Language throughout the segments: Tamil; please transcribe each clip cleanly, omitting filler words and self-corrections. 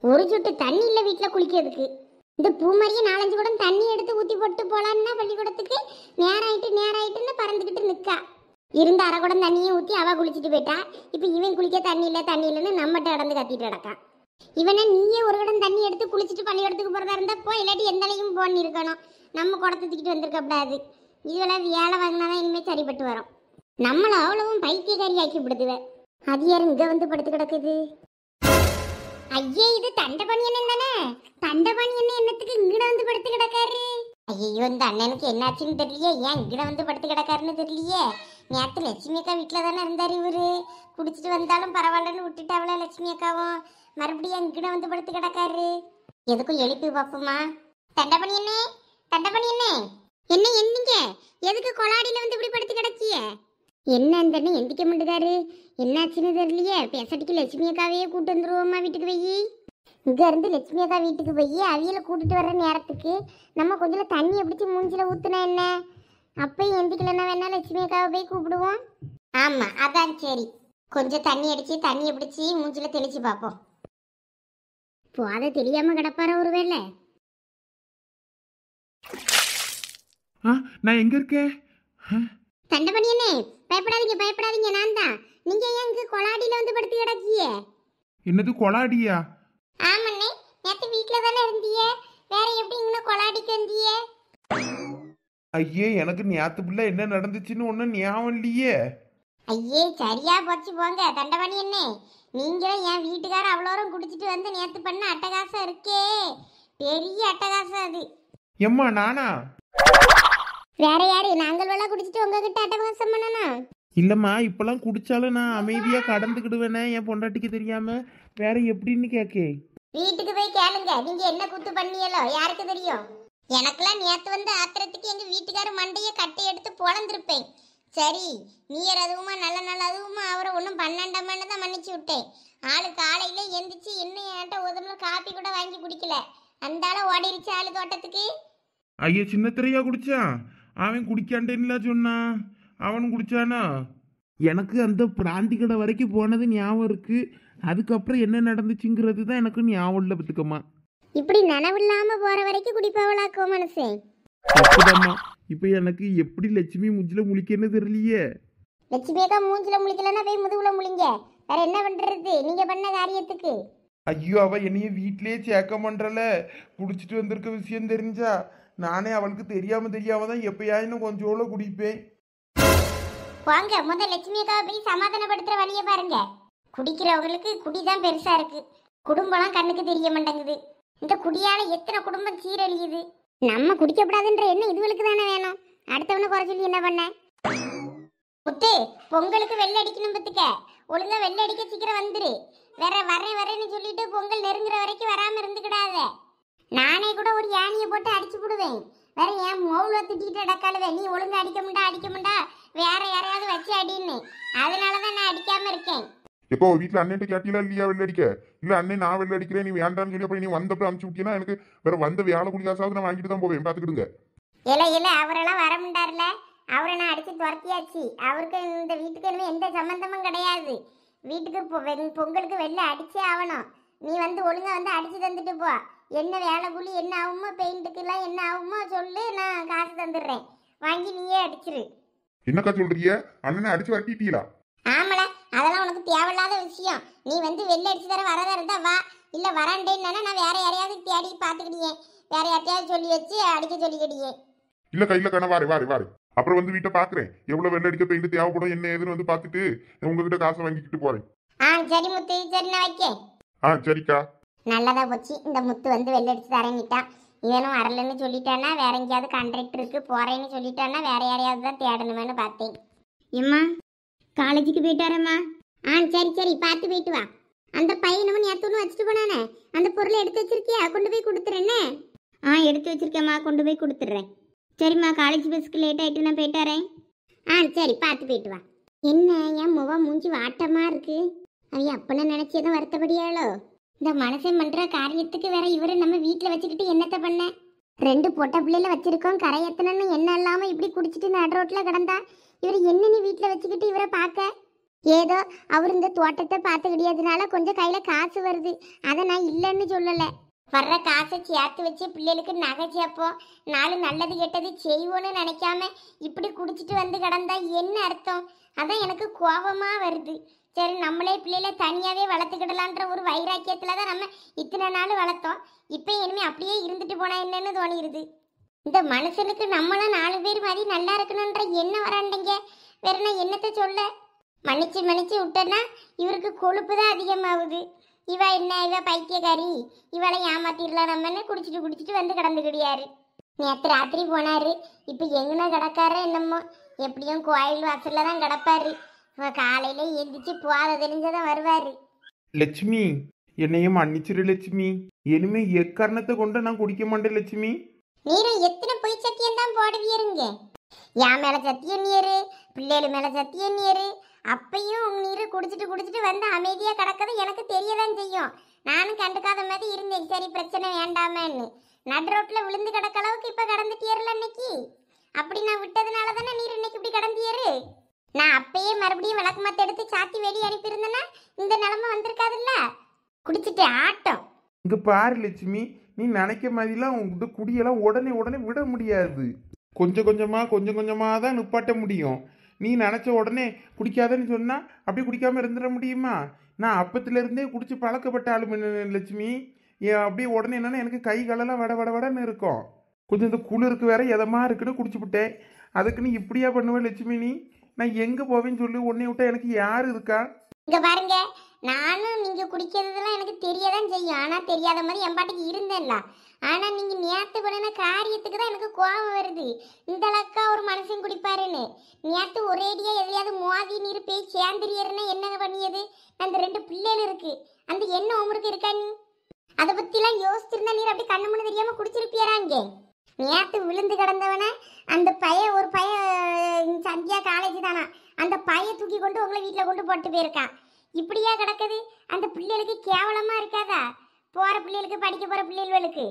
ஒரு சொட்டு தண்ணி இல்லை வீட்டில் குளிக்கிறதுக்கு. இந்த பூ மாதிரியே 4-5 குடம் தண்ணி எடுத்து ஊற்றி போட்டு போலான்னா பள்ளிக்கூடத்துக்கு நேராயிட்டுன்னு பறந்துக்கிட்டு நிற்கா. இருந்த அரை குடம் தண்ணியை ஊற்றி அவள் குளிச்சுட்டு போயிட்டா. இப்போ இவன் குளிக்க தண்ணி இல்லைன்னு நம்மகிட்ட நடந்து கத்திட்டு கிடக்கான். இவனை நீயே ஒரு குடம் தண்ணி எடுத்து குளிச்சுட்டு பள்ளிக்கூடத்துக்கு போகிறதா இருந்தால் போ, இல்லாட்டி எந்த அலையும் போன்னு இருக்கணும். நம்ம குடத்தை தூக்கிட்டு வந்திருக்கக்கூடாது. இதெல்லாம் வேலை வாங்கினாதான் இனிமேல் சரிப்பட்டு வரும். நம்மளை அவ்வளவும் பைத்தியக்காரி ஆக்கி விடுதுவேன். அது யார் இங்கே வந்து படுத்து கிடக்குது? ஐயே, இது தண்டபாணி அண்ணன் தானே? தண்டபாணி அண்ணன் என்னத்துக்கு இங்கட வந்து படுத்து கிடக்காரு? ஐயோ, இந்த அண்ணனுக்கு என்னாச்சுன்னு தெரியலையே, ஏன் இங்கட வந்து படுத்து கிடக்காருன்னு தெரியலையே. நேற்று லட்சுமி அக்கா வீட்டில் தானே இருந்தார் இவரு. குடிச்சிட்டு வந்தாலும் பரவாயில்லன்னு விட்டுட்டு அவளை லட்சுமி அக்காவும் மறுபடியும் இங்கட வந்து படுத்து கிடக்காரு. எதுக்கும் எழுப்பி பார்ப்போமா? தண்டபாணி அண்ணே, தண்டபாணி அண்ணே, என்ன எந்திங்க? எதுக்கு கொலாடியில் வந்து இப்படி படுத்து கிடக்கிய? என்ன அந்த எந்திக்க மாட்டேக்காரு? என்னாச்சுன்னு தெரியலையே. பேசட்டுக்கு லட்சுமி அக்காவையே கூட்டு வந்துருவோம்மா வீட்டுக்கு போய். இங்க இருந்து லட்சுமி அக்கா வீட்டுக்கு போய் அவியலை கூட்டிட்டு வர்ற நேரத்துக்கு நம்ம கொஞ்சம் தண்ணியை பிடிச்சி மூஞ்சில ஊத்துனா என்ன? அப்பயும் எந்திக்கலன்னா வேணா லட்சுமி அக்காவை போய் கூப்பிடுவோம். ஆமா, அதான் சரி. கொஞ்சம் தண்ணி அடிச்சு தண்ணியை பிடிச்சி மூஞ்சில தெளிச்சு பார்ப்போம். போத தெரியாம கிடப்பார ஒருவேளை. நான் எங்க இருக்கேன்? தண்டபணியனே, பயப்படாதீங்க, நான் தான். நீங்க ஏன் இங்க கொலாடியில வந்து படுத்து கிடக்கிய? என்னது கொலாடியா? ஆமண்ணே, நேத்து வீட்ல தானே இருந்தீங்க, வேற எப்படி இங்க கொலாடிக்கு வந்தீங்க? ஐயே, எனக்கு ஞாத்து பிள்ளை என்ன நடந்துச்சுன்னு ஒன்னும் ஞாபகம் இல்லையே. ஐயே, சரியா போச்சு போங்க தண்டபணியனே. நீங்களும் என் வீட்டுக்கார அவ்வளோரம் குடிச்சிட்டு வந்து நேத்து பண்ண அட்டகாசம் இருக்கே, பெரிய அட்டகாசம் அது. எம்மா நானா? வேற யாரு? நாங்கள் வேலை குடிச்சிட்டு உங்ககிட்ட அட்டகாசம் பண்ணனா? இல்லம்மா, இப்பெல்லாம் குடிச்சாலும் நான் அமைதியா கடந்துக்கிடுவேனே என் பொண்டாட்டிக்கு தெரியாம. வேற எப்படின்னு கேக்கே. வீட்டுக்கு போய் கேளுங்க, நீங்க என்ன குத்து பண்ணியலோ யாருக்கு தெரியும். எனக்கெல்லாம் நேத்து வந்து ஆத்திரத்துக்கு எங்க வீட்டுக்கார மண்டைய கட்டி எடுத்து பொழந்திருப்பேன். சரி, நீர் அதுவுமா நல்ல அதுவுமா அவரை ஒன்றும் பன்னெண்டாமன்னு தான் மன்னிச்சு விட்டேன். ஆளு காலையில எந்திரிச்சு இன்னும் என்கிட்ட உதவுல காப்பி கூட வாங்கி குடிக்கல. அந்த ஆளை ஓடிருச்சு ஆளு தோட்டத்துக்கு. ஐயா, சின்ன திரையா குடிச்சான். அவன் குடிக்காண்டேன்ல சொன்னான். அவனும் குடிச்சானா? எனக்கு அந்த பிராந்தி கடை வரைக்கும் போனது ஞாபகம் இருக்கு. அதுக்கப்புறம் என்ன நடந்துச்சுங்கிறது தான் எனக்கு ஞாபகம் இல்லை. பத்துக்கம்மா, இப்படி நனவில்லாம போற வரைக்கும் குடிப்பாவளாக்கோ மனசே. தப்புதாம்மா. இப்ப எனக்கு எப்படி லட்சுமி மூஞ்சில முழிக்கன்னு தெரியலையே. லட்சுமி அக்கா மூஞ்சில முழிக்கலன்னா போய் முதுகுல முழிங்க. வேற என்ன பண்றது நீங்க பண்ண காரியத்துக்கு? ஐயோ, அவ என்னைய வீட்லயே சேர்க்க பண்றல. குடிச்சிட்டு வந்திருக்க விஷயம் தெரிஞ்சா நானே அவளுக்கு தெரியாம தான் எப்பயாயினும் கொஞ்சோல குடிப்பேன். வாங்க, முதல் லட்சுமி அக்காவை போய் சமாதானப்படுத்துற வழியை பாருங்க. குடிக்கிறவங்களுக்கு குடிதான் பெருசா இருக்கு, குடும்பம்லாம் கண்ணுக்கு தெரிய மாட்டேங்குது. இந்த குடியால எத்தனை குடும்பம் சீரழியுது. நம்ம குடிக்கப்படாதுன்ற எண்ணம் இதுகளுக்கு தானே வேணும். அடுத்தவனை குறை சொல்லி என்ன பண்ண? முத்து, பொங்கலுக்கு வெள்ளை அடிக்கணும் பத்துக்க. ஒழுங்கா வெள்ளை அடிக்க சீக்கிரம் வந்துரு. வேற வரேன்னு சொல்லிட்டு பொங்கல் நெருங்குற வரைக்கும் வராம இருந்துக்கிடாத. நானே கூட ஒரு யானியை போட்டு அடிச்சு விடுவேன். வேற என் மௌல திட்டிட்டு அடக்காளுவே, நீ ஒழுங்கா அடிக்க முடியா வேற யாரையாவது வச்சு அடின்னு. அதனாலதான் நான் அடிக்காம இருக்கேன். எப்போ வீட்டுல அண்ணன் கேட்டீங்களா இல்லையா வெள்ள அடிக்க? இல்ல அண்ணன் நான் வெள்ள அடிக்கிறேன் நீ வேண்டான்னு சொல்லி அப்புறம் நீ வந்தப்ப அனுப்பிச்சு விட்டீங்கன்னா எனக்கு வேற வந்த வேலை குடிக்காசாவது நான் வாங்கிட்டு தான் போவேன். பாத்துக்கிடுங்க. இல்ல அவரெல்லாம் வர முடியாருல. அவரை நான் அடிச்சு துரத்தியாச்சு. அவருக்கு இந்த வீட்டுக்கு எந்த சம்பந்தமும் கிடையாது. வீட்டுக்கு பொங்கலுக்கு வெளில அடிச்சே ஆகணும். நீ வந்து ஒழுங்கா வந்து அடிச்சு தந்துட்டு போ. என்ன வேலை கூலி என்ன ஆகுமோ, பெயிண்ட்டுக்கெல்லாம் என்ன ஆகுமோ சொல்லு, நான் காசு தந்துடுறேன். வாங்கி நீயே அடிச்சிரு. என்னக்கா சொல்றீங்க? அண்ணனை அடிச்சு வரட்டிட்டீங்களா? ஆமல, அதெல்லாம் உனக்கு தேவையில்லாத விஷயம். நீ வந்து வெளில அடிச்சு தர வரதா இருந்தா வா. இல்ல வராண்டேன்னா நான் வேற யாரையாவது தேடி பாத்துக்கிடியே. வேற யார்ட்டையாவது சொல்லி வச்சு அடிக்க சொல்லிக்கிடியே. இல்லக்கா நான் வாரு. அப்புறம் வந்து வீட்டை பாக்குறேன். எவ்வளவு வெள்ள அடிக்க பெயிண்ட் தேவைப்படும் என்ன ஏதுன்னு வந்து பாத்துட்டு உங்ககிட்ட காசை வாங்கிக்கிட்டு போறேன். சரி முத்து, சரி நான் வைக்கேன். சரிக்கா. நல்லதா போச்சு. இந்த முத்து வந்து வெள்ள அடிச்சு தரங்கிட்டான். இவனும் வரலன்னு சொல்லிட்டானா வேற எங்கேயாவது கான்ட்ராக்டருக்கு போறேன்னு சொல்லிட்டானா வேற யாரையாவது தான் தேடணுமேனு பார்த்தேன். எம்மா, காலேஜுக்கு போயிட்டாரம்மா? சரி பார்த்து போயிட்டு வா. அந்த பையனவன் நேத்து வச்சுட்டு போனானே, அந்த பொருளை எடுத்து வச்சிருக்கியா? கொண்டு போய் கொடுத்துறேன்னு. எடுத்து வச்சிருக்கேம்மா, கொண்டு போய் கொடுத்துட்றேன். சரிம்மா, காலேஜ் பஸ்க்கு லேட் ஆயிட்டு நான் போயிட்டாரேன். சரி பார்த்து போயிட்டு வா. என்ன என் முகம் மூஞ்சி வாட்டமா இருக்கு? அவன் அப்பனை நினைச்சதும் வருத்தப்படியாளோ? இந்த மனசன் பண்ற காரியத்துக்கு வேற இவரு நம்ம வீட்டுல வச்சுக்கிட்டு என்னத்த பண்ண? 2 பொட்ட பிள்ளைல வச்சிருக்கோம், கரை எத்தனன்னு என்ன இல்லாம இப்படி குடிச்சிட்டு நடு ரோட்ல கிடந்தா இவர் என்ன நீ வீட்டுல வச்சுக்கிட்டு இவரை பார்க்க? ஏதோ அவர் இந்த தோட்டத்தை பார்த்துக்கிடியதுனால கொஞ்சம் கையில் காசு வருது. அதை நான் இல்லைன்னு சொல்லலை. வர்ற காசை சேர்த்து வச்சு பிள்ளைகளுக்கு நகை சேர்ப்போம், நாலு நல்லது கெட்டது செய்வோன்னு நினைக்காம இப்படி குடிச்சிட்டு வந்து கிடந்தா என்ன அர்த்தம்? அதான் எனக்கு கோபமாக வருது. சரி, நம்மளே பிள்ளைகளை தனியாகவே வளர்த்துக்கிடலான்ற ஒரு வைராக்கியத்தில் தான் நம்ம இத்தனை நாள் வளர்த்தோம். இப்போ இனிமேல் அப்படியே இருந்துட்டு போனால் என்னன்னு தோணிடுது. இந்த மனுஷனுக்கு நம்மளாம் 4 பேர் மாதிரி நல்லா இருக்கணுன்ற என்ன வராண்டிங்க. வேற நான் என்னத்தை சொல்ல? மன்னிச்சு விட்டேன்னா இவருக்கு கொழுப்பு தான் அதிகமாகுது. இவ பைத்தியக்காரி, இவளை ஏமாத்திடலாம் நம்மன்னு குடிச்சிட்டு வந்து கிடந்துக்கிடியாரு. நேற்று ராத்திரி போனாரு, இப்போ எங்கன்னா கிடக்கார என்னமோ. எப்படியும் கோயில் வாசல்ல தான் கிடப்பாரு. காலையில எந்திரிச்சு போத தெரிஞ்சதான் வருவாரு. லட்சுமி, என்னையும் மன்னிச்சிரு லட்சுமி. இனிமே எக்காரணத்தை கொண்டு நான் குடிக்க மாட்டேன் லட்சுமி. நீரும் எத்தனை பொய் சத்தியம் தான் போடுவீருங்க. என் மேல சத்தியம் நீரு, பிள்ளைகள் மேல சத்தியம் நீரு. அப்பையும் நீரு குடிச்சிட்டு வந்து அமைதியா கிடக்கது எனக்கு தெரியதான் செய்யும். நானும் கண்டுக்காத மாதிரி இருந்தேன். சரி, பிரச்சனை வேண்டாமன்னு நடு ரோட்ல விழுந்து கிடக்க அளவுக்கு இப்ப கடந்துட்டியர்ல இன்னைக்கு. அப்படி நான் விட்டதுனால தானே நீர் இன்னைக்கு இப்படி கடந்தியரு. நான் அப்பயே மறுபடியும் விளக்கு மத்த எடுத்து சாத்தி வெளியே அனுப்பியிருந்தேன்னா இந்த நிலைமை வந்திருக்காதுல்ல. குடிச்சிட்டு ஆட்டம். இங்க பாரு லட்சுமி, நீ நினைக்க மாதிரிலாம் உங்ககிட்ட குடியெல்லாம் உடனே விட முடியாது. கொஞ்சம் கொஞ்சமா தான் நிப்பாட்ட முடியும். நீ நினச்ச உடனே குடிக்காதன்னு சொன்னால் அப்படியே குடிக்காமல் இருந்துட முடியுமா? நான் அப்பத்துலேருந்தே குடிச்சு பழக்கப்பட்ட ஆளு லட்சுமி. அப்படியே உடனே என்னென்னா எனக்கு கை காலெல்லாம் வடன்னு இருக்கும். கொஞ்சம் இந்த குளிருக்கு வேற எதமா இருக்குன்னு குடிச்சுவிட்டேன். அதுக்கு நீ இப்படியா பண்ணுவேன் லட்சுமி? நான் எங்கே போவேன்னு சொல்லி உன்னை விட்டா எனக்கு யார் இருக்கா? இங்க பாருங்க, நானும் நீங்க குடிக்கிறதுலாம் எனக்கு தெரியதான் செய்யும். ஆனா தெரியாத மாதிரி என் பாட்டுக்கு இருந்தேன்ல. ஆனா நீங்க நேத்து பண்ணின காரியத்துக்கு தான் எனக்கு கோபம் வருது. இந்த அளவுக்கா ஒரு மனுஷன் குடிப்பாருன்னு. நேத்து ஒரேடியா எதையாவது மோதி நீர் போய் சேர்ந்துரியர்னா என்னங்க பண்ணியது? அந்த 2 பிள்ளைகள் இருக்கு, அந்த என்ன உமருக்கு இருக்கா? நீ அதை பத்திலாம் யோசிச்சிருந்தா நீர் அப்படி கண்ணு மண்ணு தெரியாம குடிச்சிருப்பியறாங்க. நேத்து விழுந்து கிடந்தவன அந்த ஒரு சந்தியா காலேஜ் தானா, அந்த தூக்கி கொண்டு உங்களை வீட்டுல கொண்டு போட்டு போயிருக்கான். இப்படியா கிடக்குது? அந்த பிள்ளைகளுக்கு கேவலமா இருக்காதா? போற பிள்ளைகளுக்கு, படிக்க போற பிள்ளைகளுக்கு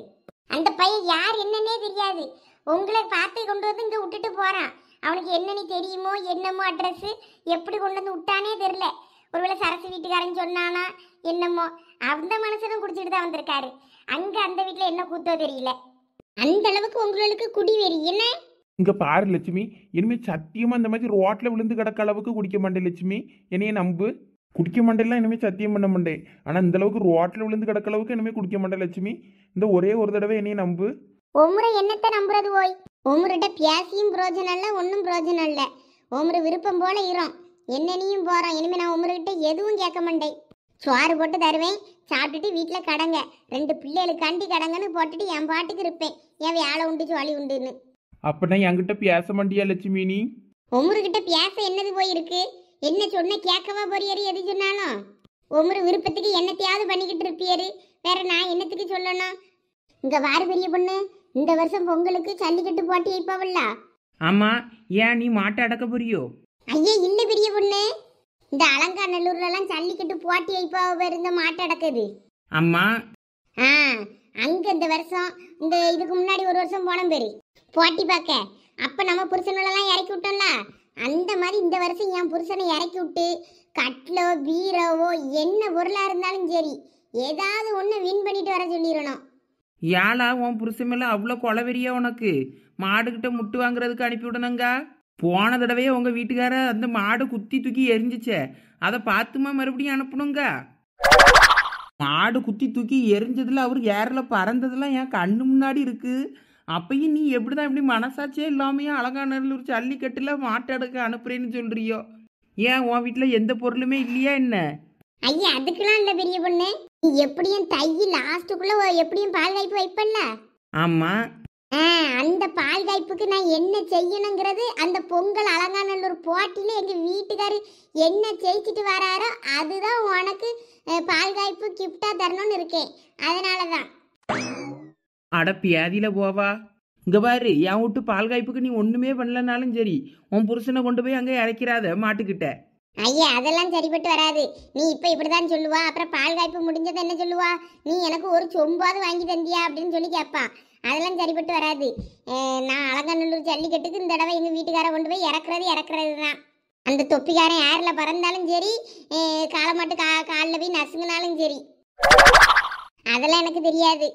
அந்த யார் என்னன்னே தெரியாது. உங்களை பார்த்து கொண்டு வந்து இங்க விட்டுட்டு போறான். அவனுக்கு என்னன்னு தெரியுமோ என்னமோ, அட்ரஸ் எப்படி கொண்டு வந்து விட்டானே தெரியல. ஒருவேளை சரசு வீட்டுக்காரன் சொன்னானா என்னமோ. அந்த மனுஷனும் குடிச்சிட்டு தான் வந்திருக்காரு. அங்க அந்த வீட்டுல என்ன கூத்தோ தெரியல. அந்த அளவுக்கு உங்களுக்கு குடி வெறி என்ன? இங்கே பாரு லட்சுமி, இனிமேல் சத்தியமாக இந்த மாதிரி ரோட்டில் விழுந்து கிடக்க அளவுக்கு குடிக்க மாட்டேன் லட்சுமி. என்னையே நம்பு. குடிக்க மாட்டேன்லாம் இனிமேல் சத்தியம் பண்ண மாட்டேன். ஆனால் இந்த அளவுக்கு ரோட்டில் விழுந்து கிடக்க அளவுக்கு இனிமேல் குடிக்க மாட்டேன் லட்சுமி. இந்த ஒரே ஒரு தடவை என்னையே நம்பு. ஒமுறை என்னத்தை நம்புறது? ஓய், ஒமுருட்ட பேசியும் பிரோஜனம் இல்லை, ஒன்றும் பிரோஜனம் இல்லை. ஒமுரு விருப்பம் போல இரும். என்னனையும் போகிறோம். இனிமேல் நான் ஒமுருகிட்ட எதுவும் கேட்க மாட்டேன். சோறு போட்டு தருவேன், சாப்பிட்டுட்டு வீட்டில் கடங்க. 2 பிள்ளைகளுக்காண்டி கடங்கன்னு போட்டுட்டு என் பாட்டுக்கு இருப்பேன். என் வேலை உண்டு ஜோலி உண்டுன்னு. அப்படின்னா என்கிட்ட பேச மாட்டியா லட்சுமி? நீ ஒமுருகிட்ட பேச என்னது போயிருக்கு? என்ன சொன்ன கேட்கவா போறியாரு? எது சொன்னாலும் ஒமுரு விருப்பத்துக்கு என்னத்தையாவது பண்ணிக்கிட்டு இருப்பியாரு. வேற நான் என்னத்துக்கு சொல்லணும்? இங்க வாரு பெரிய பொண்ணு, இந்த வருஷம் பொங்கலுக்கு ஜல்லிக்கட்டு போட்டி வைப்பாவல்ல? ஆமா, ஏன் நீ மாட்டை அடக்க போறியோ? ஐயா இல்ல பெரிய பொண்ணு, இந்த அலங்காநல்லூர்ல எல்லாம் ஜல்லிக்கட்டு போட்டி வைப்பாவ இந்த மாட்டை அடக்குது. அம்மா, அங்க இந்த வருஷம், இந்த இதுக்கு முன்னாடி ஒரு வருஷம் போன பேரு போட்டி பார்க்க. அப்ப நம்ம புருஷனெல்லாம் இறக்கி விட்டோம்ல, அந்த மாதிரி இந்த வருஷம் என் புருஷனை இறக்கி விட்டு கட்லோ பீரோவோ என்ன பொருளா இருந்தாலும் சரி ஏதாவது ஒன்று வின் பண்ணிட்டு வர சொல்லிடணும். ஏழா உன் புருஷன் மேல அவ்வளோ கொலவெறியா உனக்கு? மாடுகிட்ட முட்டு வாங்குறதுக்கு அனுப்பி விடணுங்க. போன தடவையே உங்க வீட்டுக்கார அந்த மாடு குத்தி தூக்கி எரிஞ்சிச்சே, அதை பார்த்துமா மறுபடியும் அனுப்பணுங்க? மாடு குத்தி தூக்கி எரிஞ்சதுல அவர் ஏரில் பறந்ததெல்லாம் என் கண்ணு முன்னாடி இருக்கு. அப்பயும் நீ எப்படிதான் இப்படி மனசாச்சே இல்லாமையா அலங்காநல்லூர் ஜல்லிக்கட்டுல மாட்டை எடுக்க அனுப்புறேன்னு சொல்றியோ? ஏன் உன் வீட்டில் எந்த பொருளுமே இல்லையா என்ன? ஐயா அதுக்கெல்லாம் இல்லை பெரிய பொண்ணு. நீ எப்படியும் தை லாஸ்ட்டுக்குள்ள எப்படியும் பால் காய்ப்பு வைப்பல்ல? ஆமா. அந்த பால் காய்ப்புக்கு நான் என்ன செய்யணுங்கிறது அந்த பொங்கல் அலங்காநல்லூர் போட்டியில எங்க வீட்டுக்காரு என்ன ஜெயிச்சுட்டு வராரோ அதுதான் உனக்கு பால் காய்ப்பு கிஃப்டா தரணும்னு இருக்கேன். அதனாலதான். அட பியாதியில போவா. இங்க பாரு, என் விட்டு பால் காய்ப்புக்கு நீ ஒண்ணுமே பண்ணலனாலும் சரி, உன் புருஷனை கொண்டு போய் அங்கே இறக்கிறாத மாட்டுக்கிட்ட. ஐயா அதெல்லாம் சரிப்பட்டு வராது. நீ இப்ப இப்படிதான் சொல்லுவா, அப்புறம் பால் காய்ப்பு முடிஞ்சது என்ன சொல்லுவா? நீ எனக்கு ஒரு சொம்பாவது வாங்கி தந்தியா அப்படின்னு சொல்லி கேட்பான். அதெல்லாம் சரிப்பட்டு வராது. நான் அலங்காநல்லூர் ஜல்லிக்கட்டுக்கு இந்த தடவை எங்க வீட்டுக்கார கொண்டு போய் இறக்குறது தான். அந்த தொப்பிக்காரன் யாரில் பறந்தாலும் சரி, காலமாட்டு காலில் போய் நசுங்கினாலும் சரி, அதெல்லாம் எனக்கு தெரியாது.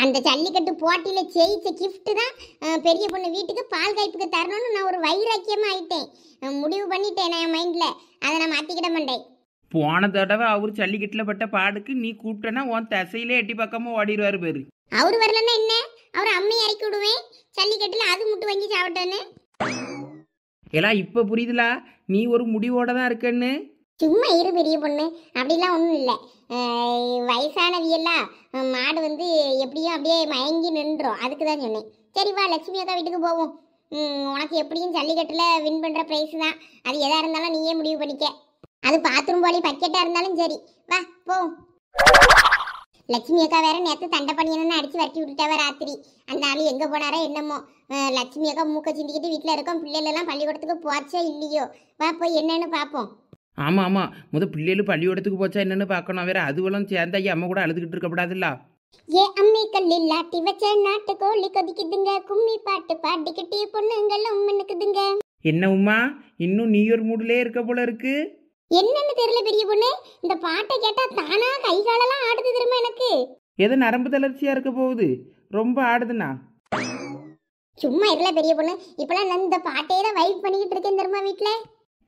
அந்த ஜல்லிக்கட்டு போட்டியில் ஜெயிச்ச கிஃப்ட் தான் பெரிய பொண்ணு வீட்டுக்கு பால் காய்ப்புக்கு தரணும்னு நான் ஒரு வைராக்கியமாக ஆயிட்டேன். முடிவு பண்ணிட்டேன் நான் என் மைண்டில். அதை நான் மாற்றிக்கிட மாட்டேன். போன தடவை அவர் ஜல்லிக்கட்டில் பட்ட பாடுக்கு நீ கூப்பிட்டனா உன் தசையிலே எட்டி பக்கமாக ஓடிடுவார் பேரு. அவர் வரலன்னா என்ன, அவர் அம்மையை இறக்கி விடுவேன் ஜல்லிக்கட்டில், அது முட்டு வாங்கி சாப்பிட்டேன்னு. எல்லாம் இப்போ புரியுதுலா நீ ஒரு முடிவோட தான் இருக்கன்னு. சும்மா இரு பெரிய பொண்ணு, அப்படிலாம் ஒன்றும் இல்லை. வயசானவியெல்லாம் மாடு வந்து எப்படியும் அப்படியே மயங்கி நின்றோம், அதுக்கு தான் சொன்னேன். சரி வா லட்சுமி அக்கா வீட்டுக்கு போவோம். உனக்கு எப்படியும் ஜல்லிக்கட்டில் வின் பண்ணுற ப்ரைஸ் தான், அது எதாக இருந்தாலும் நீயே முடிவு பண்ணிக்க. அது பாத்ரூம் போலி பக்கெட்டாக இருந்தாலும் சரி, வா போவோம். லட்சுமி அக்கா வேற நேற்று தண்டை பண்ணியன்னு அடித்து வரட்டி விட்டுட்டாவ ராத்திரி. அந்த ஆள் எங்கே போனாரோ என்னமோ. லட்சுமி அக்கா மூக்க சிந்திக்கிட்டு வீட்டில் இருக்கோம். பிள்ளைகளெல்லாம் பள்ளிக்கூடத்துக்கு போச்சா இல்லையோ, வா போய் என்னன்னு பார்ப்போம். ஆமாம் ஆமாம், பிள்ளைகள் பள்ளிக்கூடத்துக்கு போச்சா என்னன்னு பார்க்கணும். வேற அதுவெல்லாம் சேர்ந்தாயி அம்மா கூட அழுதுகிட்டு இருக்கக்கூடாதுல்ல. ஏ அம்மி கல்லில் ஆட்டி வச்ச நாட்டு கோழி கொதிக்குதுங்க, கும்மி பாட்டு பாடிக்கிட்டே பொண்ணுங்களும் மின்னுக்குதுங்க. என்ன உமா, இன்னும் நீ ஒரு மூடிலே இருக்க போல இருக்கு. என்னன்னு தெரியல பெரிய பொண்ணு, இந்த பாட்டை கேட்டா தானா கை காலெல்லாம் ஆடுது திரும்ப எனக்கு. எது நரம்பு தளர்ச்சியா இருக்க போகுது, ரொம்ப ஆடுதுண்ணா. சும்மா இருல பெரிய பொண்ணு, இப்பெல்லாம் நான் இந்த பாட்டையே தான் வைப் பண்ணிக்கிட்டு இருக்கேன் தெரியுமா வீட்டுல.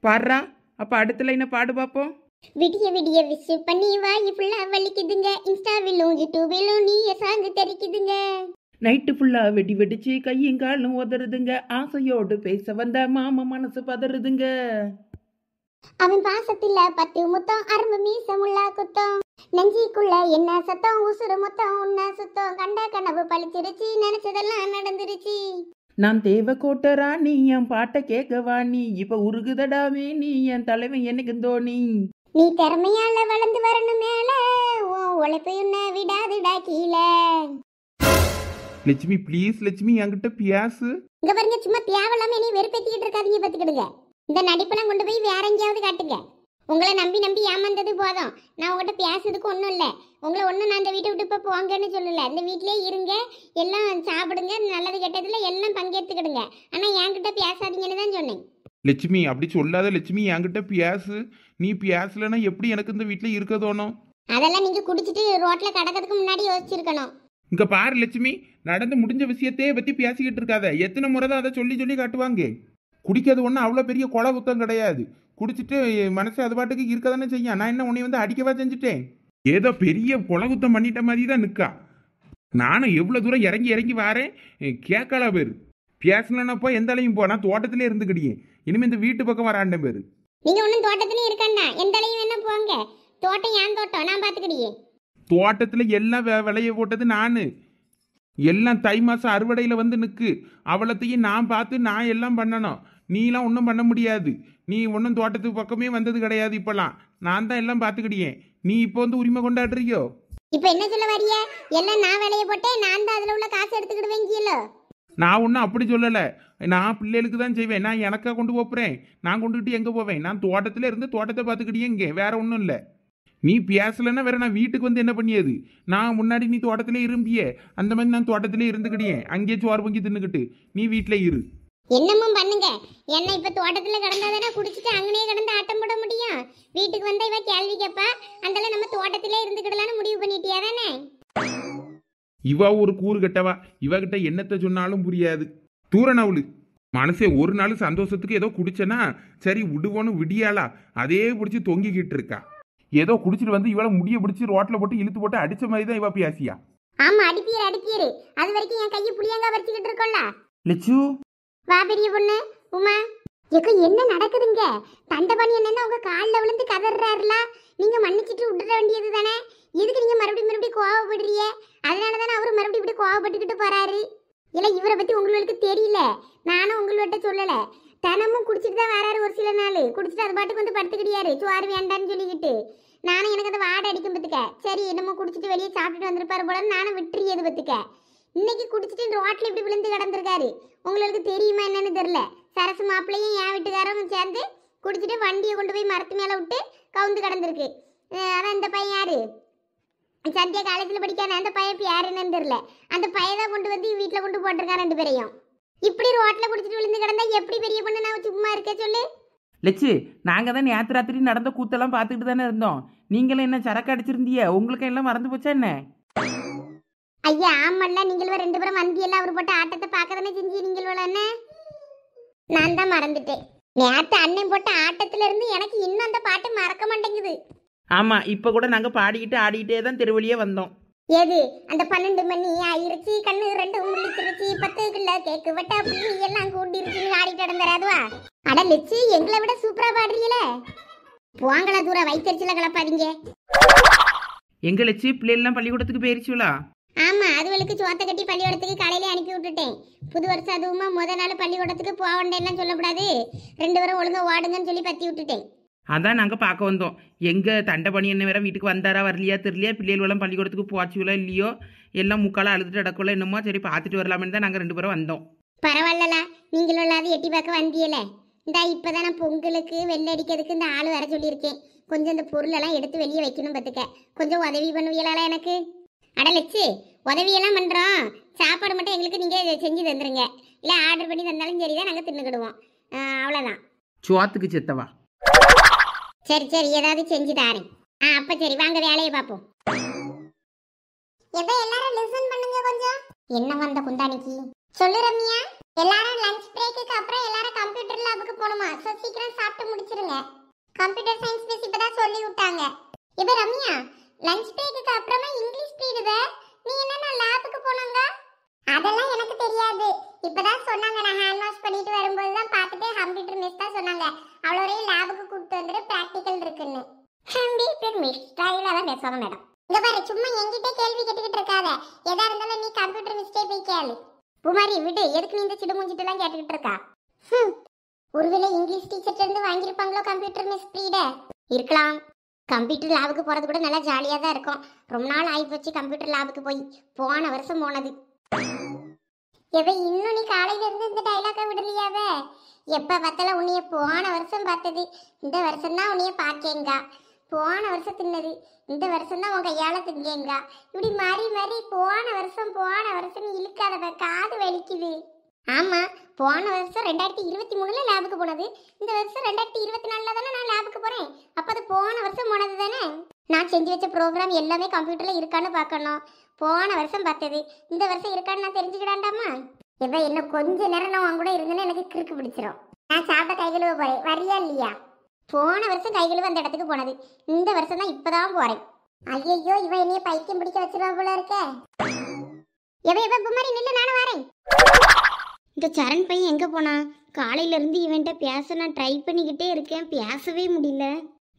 பாடுறா, அப்ப அடுத்த லைனை பாடு பார்ப்போம். விடிய விடிய விஷ் பண்ணி வாய் ஃபுல்லா வலிக்குதுங்க, இன்ஸ்டாவிலும் யூடியூபிலும் நீ சாங்கு தெரிக்குதுங்க. நைட்டு ஃபுல்லா வெடி வெடிச்சு கையும் காலும் உதறுதுங்க, ஆசையோடு பேச வந்த மாமா மனசு பதறுதுங்க. அவன் பாசத்தில 10 முத்தம், அரும்பு மீச முள்ளா குத்தம், நெஞ்சிக்குள்ள என்ன சத்தம், உசுறு மொத்தம் உன்ன சுத்தம், கண்ட கனவு பழிச்சிருச்சு, நினைச்சதெல்லாம் நடந்துருச்சு. நான் தேவ கோட்டரா நீ என் பாட்டை கேட்கவா நீ, இப்ப உருகுதடாவே நீ என் தலைவன் எனக்கு தோனி. நீ திறமையால வளர்ந்து வரணும் மேல, உழைப்பு உன்ன விடாதுடா கீழே. லட்சுமி ப்ளீஸ் லட்சுமி என்கிட்ட பியாசு. இங்க பாருங்க, சும்மா தேவையில்லாம என்னை வெறுப்பேத்திக்கிட்டு இருக்காதீங்க பத்துக்கிடுங்க. இந்த நடிப்பெல்லாம் கொண்டு போய் வேற எங்கேயாவது காட்டுங்க. உங்களை நம்பி நம்பி ஏமாந்தது போதும். நான் உங்கள்கிட்ட பேசுறதுக்கு ஒன்றும் இல்லை. உங்களை ஒன்றும் நான் அந்த வீட்டை விட்டு இப்போ போங்கன்னு சொல்லலை. இந்த வீட்டிலே இருங்க, எல்லாம் சாப்பிடுங்க, நல்லது கெட்டதில் எல்லாம் பங்கேற்றுக்கிடுங்க. ஆனால் என்கிட்ட பேசாதீங்கன்னு தான் சொன்னேன். லட்சுமி அப்படி சொல்லாத லட்சுமி, என்கிட்ட பியாசு. நீ பியாசுலன்னா எப்படி எனக்கு இந்த வீட்டில் இருக்க தோணும்? அதெல்லாம் நீங்கள் குடிச்சிட்டு ரோட்டில் கடக்கிறதுக்கு முன்னாடி யோசிச்சிருக்கணும். இங்க பாரு லட்சுமி, நடந்து முடிஞ்ச விஷயத்தையே பத்தி பேசிக்கிட்டு இருக்காத. எத்தனை முறை தான் அதை சொல்லி சொல்லி காட்டுவாங்க. குடிக்கிறது ஒன்றும் அவ்வளோ பெரிய கொலை குத்தம் கிடையாது. குடிச்சிட்டு மனசு அது பாட்டுக்கு இருக்க தானே செய்யும். நான் என்ன உன்னை வந்து அடிக்கவா செஞ்சுட்டேன்? ஏதோ பெரிய கொலை குத்தம் பண்ணிட்ட மாதிரி தான் நிற்கா. நானும் எவ்வளோ தூரம் இறங்கி இறங்கி வாரேன், கேட்கல பேர். பேசலன்னப்போ எந்த அலையும் போ, நான் தோட்டத்திலே இருந்துக்கிடியே. இனிமேல் இந்த வீட்டு பக்கம் வராண்ட பேர். நீங்கள் ஒன்றும் தோட்டத்துலேயும் இருக்கண்டா, எந்த அலையும் வேணா போங்க. தோட்டம் ஏன் தோட்டம், நான் பார்த்துக்கிடியே. தோட்டத்தில் எல்லாம் விளைய போட்டது நான். எல்லாம் தை மாதம் அறுவடையில் வந்து நிற்கு. அவ்வளோத்தையும் நான் பார்த்து நான் எல்லாம் பண்ணணும். நீலாம் ஒன்றும் பண்ண முடியாது. நீ ஒன்றும் தோட்டத்துக்கு பக்கமே வந்தது கிடையாது. இப்போலாம் நான் தான் எல்லாம் பார்த்துக்கிடியேன். நீ இப்போ வந்து உரிமை கொண்டாடுறியோ? இப்போ என்ன சொல்ல வரிய? எல்லாம் நான் வேலையை போட்டேன், நான் தான் அதில் உள்ள காசு எடுத்துக்கிடுவேங்கியலோ. நான் ஒன்றும் அப்படி சொல்லலை. நான் பிள்ளைகளுக்கு தான் செய்வேன். நான் எனக்காக கொண்டு போகிறேன். நான் கொண்டுகிட்டு எங்கே போவேன்? நான் தோட்டத்தில் இருந்து தோட்டத்தை பார்த்துக்கிட்டே இங்கே, வேற ஒன்றும் இல்லை. நீ பேசலைன்னா வேற நான் வீட்டுக்கு வந்து என்ன பண்ணியது? நான் முன்னாடி நீ தோட்டத்திலே இரும்பியே, அந்த மாதிரி நான் தோட்டத்திலே இருந்துக்கிட்டே அங்கேயே சோறு பொங்கி தின்னுக்கிட்டு நீ வீட்டில் இரு. என்னமும் பண்ணுங்க. என்ன இப்ப தோட்டத்துல கிடந்தாதானே குடிச்சிட்டு அங்கனே கிடந்து ஆட்டம் போட முடியும்? வீட்டுக்கு வந்தா இவ கேள்வி கேப்பா. அந்தால நம்ம தோட்டத்திலே இருந்துக்கிடலான்னு முடிவு பண்ணிட்டியா தானே? இவா ஒரு கூறு கட்டவா. இவகிட்ட என்னத்தை சொன்னாலும் புரியாது. தூரணவுளு மனசே ஒரு நாள் சந்தோஷத்துக்கு ஏதோ குடிச்சனா சரி விடுவோன்னு விடியாளா அதே பிடிச்சி தொங்கிக்கிட்டு இருக்கா. ஏதோ குடிச்சிட்டு வந்து இவளை முடிய பிடிச்சி ரோட்ல போட்டு இழுத்து போட்டு அடிச்ச மாதிரி தான் இவ பேசியா. ஆமா அடிப்பீரு. அது வரைக்கும் என் கையை புளியங்கா வச்சுக்கிட்டு இருக்கோம்ல. லட்சு வா பெரிய பொண்ணு உமா. எக்கோ என்ன நடக்குதுங்க? தண்டபாணி என்னன்னா உங்க காலில் விழுந்து கதறாருல. நீங்க மன்னிச்சிட்டு விட்டுற வேண்டியது தானே. எதுக்கு நீங்க மறுபடியும் கோவப்படுறீங்க? அதனால தானே அவரு மறுபடியும் இப்படி கோவப்பட்டுக்கிட்டு போறாரு. இல்லை இவரை பத்தி உங்களுக்கு தெரியல. நானும் உங்கள்கிட்ட சொல்லல. தினமும் குடிச்சிட்டு தான் வராரு. ஒரு சில நாள் குடிச்சிட்டு அது பாட்டுக்கு வந்து படுத்துக்கிட்டியாரு சோறு வேண்டான்னு சொல்லிக்கிட்டு. நானும் எனக்கு அந்த வாடை அடிக்கும் பத்துக்க. சரி என்னமோ குடிச்சிட்டு வெளியே சாப்பிட்டுட்டு வந்திருப்பாரு போல நானும் விட்டுறியது பத்துக்க. இன்னைக்கு குடிச்சிட்டு ரோட்ல இப்படி விழுந்து கிடந்திருக்காரு. உங்களுக்கு தெரியுமா என்னன்னு தெரியல. சரசு மாப்பிள்ளையும் என் வீட்டுக்காரரும் சேர்ந்து குடிச்சிட்டு வண்டியை கொண்டு போய் மரத்து மேலே விட்டு கவுந்து கிடந்திருக்கு. அதான் இந்த பையன் யாரு? சந்தியா காலேஜில் படிக்கான அந்த பையன் இப்போ யாருன்னு தெரியல. அந்த பையதான் கொண்டு வந்து வீட்டில் கொண்டு போட்டிருக்கான் 2 பேரையும். இப்படி ரோட்ல குடிச்சிட்டு விழுந்து கிடந்தா எப்படி பெரிய பொண்ணு நான் சும்மா இருக்க சொல்லு? லட்சு நாங்கள் தான் நேற்று ராத்திரி நடந்த கூத்தெல்லாம் பார்த்துக்கிட்டு தானே இருந்தோம். நீங்களும் என்ன சரக்கு அடிச்சிருந்திய? உங்களுக்கு எல்லாம் மறந்து போச்சா என்ன? ஐயா ஆமல்ல, நீங்களும் 2 பேரும் வந்தியெல்லாம் அவர் போட்ட ஆட்டத்தை பார்க்க தானே செஞ்சு நீங்கள் என்ன? நான் தான் மறந்துட்டேன். நேற்று அண்ணன் போட்ட ஆட்டத்துல இருந்து எனக்கு இன்னும் அந்த பாட்டு மறக்க மாட்டேங்குது. ஆமாம், இப்போ கூட நாங்கள் பாடிக்கிட்டு ஆடிக்கிட்டே தான் தெருவழியே வந்தோம். எது அந்த 12 மணி ஆயிருச்சு, கண்ணு 2 முள்ளிச்சிருச்சு, 10 கிலோ கேக்கு வெட்ட புள்ளி எல்லாம் கூட்டிருச்சுன்னு ஆடிட்டு நடந்தாரு. அதுவா? அட லட்சு, எங்களை விட சூப்பரா பாடுறீங்களே. போங்களா தூரம் வயிற்றுல கலப்பாதீங்க. எங்க லட்சு பிள்ளைகள்லாம் பள்ளிக்கூடத்துக்கு போயிருச்சுங்களா? ஆமா, அதுவளுக்கு சோத்த கட்டி பள்ளிக்கூடத்துக்கு காலையில அனுப்பி விட்டுட்டேன். புது வருஷம் அதுவுமா நாள் பள்ளிக்கூடத்துக்கு போகண்டேலாம் சொல்லக்கூடாது, 2 பேரும் ஒழுங்கா ஓடுங்கன்னு சொல்லி பத்தி விட்டுட்டேன். அதான் நாங்கள் பார்க்க வந்தோம். எங்கள் தண்டை பணி என்ன வேற வீட்டுக்கு வந்தாரா வரலையா தெரியலையா, பிள்ளைகளெல்லாம் பள்ளிக்கூடத்துக்கு போச்சுங்களோ இல்லையோ, எல்லாம் முக்கால அழுதுட்டு அடக்கல என்னமோ. சரி பார்த்துட்டு வரலாமேன்னு தான் நாங்கள் 2 பேரும் வந்தோம். பரவாயில்லலா, நீங்களும் இல்லாத எட்டி பார்க்க வந்தியல. இந்த இப்பதான் நான் பொங்கலுக்கு வெள்ளை அடிக்கிறதுக்கு இந்த ஆள் வர சொல்லியிருக்கேன். கொஞ்சம் இந்த பொருளெல்லாம் எடுத்து வெளியே வைக்கணும் பார்த்துக்க. கொஞ்சம் உதவி பண்ணுவீங்களா எனக்கு? அடலச்சு, உதவியெல்லாம் பண்ணுறோம். சாப்பாடு மட்டும் எங்களுக்கு நீங்கள் செஞ்சு தந்துருங்க. இல்லை ஆர்டர் பண்ணி தந்தாலும் சரி தான், நாங்கள் தின்னுக்கிடுவோம். அவ்வளோதான். சோத்துக்கு செத்தவா? சரி சரி, ஏதாவது செஞ்சு தாரேன். அப்போ சரி, வாங்க வேலையை பார்ப்போம். எப்போ எல்லாரும் லிசன் பண்ணுங்க கொஞ்சம். என்ன வந்த குந்தானிக்கு சொல்லு ரம்யா. எல்லாரும் லஞ்ச் பிரேக்குக்கு அப்புறம் எல்லாரும் கம்ப்யூட்டர் லேபுக்கு போகணுமா? ஸோ சீக்கிரம் சாப்பிட்டு முடிச்சிருங்க. கம்ப்யூட்டர் சயின்ஸ் மிஸ் இப்பதான் சொல்லி விட்டாங்க. இப்போ ரம்யா, லஞ்ச் பிரேக்குக்கு அப்புறமா இங்கிலீஷ் பீரியட் நீ என்ன லேபுக்கு போனாங்க? அதெல்லாம் எனக்கு தெரியாது. இப்பதான் சொன்னாங்க. நான் ஹேண்ட் வாஷ் பண்ணிட்டு வரும்போது தான் பார்த்துட்டு கம்ப்யூட்டர் மிஸ் தான் சொன்னாங்க, அவ்வளோரையும் லேபுக்கு கூப்பிட்டு வந்துட்டு ப்ராக்டிக்கல் இருக்குன்னு. கம்ப்யூட்டர் மிஸ் ஸ்டைலாக தான் பேசுவாங்க மேடம். இங்க பாரு, சும்மா என்கிட்ட கேள்வி கேட்டுக்கிட்டு இருக்காத. எதா இருந்தாலும் நீ கம்ப்யூட்டர் மிஸ்டே போய் கேளு. குமாரி விடு, எதுக்கு நீ இந்த சிடு மூஞ்சிட்டுலாம் கேட்டுக்கிட்டு இருக்கா? ஒருவேளை இங்கிலீஷ் டீச்சர்ட்ட இருந்து வாங்கியிருப்பாங்களோ கம்ப்யூட்டர் மிஸ் பீட இருக்கலாம். கம்ப்யூட்டர் லேபுக்கு போறது கூட நல்லா ஜாலியாக தான் இருக்கும். ரொம்ப நாள் ஆகிப்போச்சு கம்ப்யூட்டர் லேபுக்கு போய். போன வருஷம் போனது. எவை இன்னும் நீ காலையில இருந்து இந்த டைலாக்கை விடலையாவ? எப்ப பார்த்தாலும் உன்னைய போன வருஷம் பார்த்தது, இந்த வருஷம் தான் உன்னைய பார்க்கேங்க. போன வருஷம் தின்னது, இந்த வருஷம் தான் உன் கையால திங்கேங்க. இப்படி மாறி மாறி போன வருஷம் நீ இழுக்காதவ, காது வலிக்குது. ஆமா, போன வருஷம் 2023 லேபுக்கு போனது, இந்த வருஷம் 2024 தானே நான் லேபுக்கு போறேன். அப்ப அது போன வருஷம் போனது தானே. நான் செஞ்சு வச்ச ப்ரோக்ராம் எல்லாமே கம்ப்யூட்டர்ல இருக்கான்னு பார்க்கணும். போன வருஷம் பார்த்தது, இந்த வருஷம் இருக்கான்னு நான் தெரிஞ்சுக்கிடாண்டாமா? எப்ப என்ன கொஞ்ச நேரம் நான் உன் கூட இருந்தேன்னு எனக்கு கிறுக்கு பிடிச்சிரும். நான் சாப்பிட்ட கை கழுவ போறேன், வரியா இல்லையா? போன வருஷம் கை கழுவ அந்த இடத்துக்கு போனது, இந்த வருஷம் தான் இப்பதான் போறேன். ஐயோ, இவ என்னைய பைத்தியம் பிடிக்க வச்சிருவா போல இருக்க. எவ மாதிரி நில்லு, நானும் வரேன். இந்த சரண் பையன் எங்கே போனான்? காலையிலேருந்து இவன்கிட்ட பேச நான் ட்ரை பண்ணிக்கிட்டே இருக்கேன், பேசவே முடியல.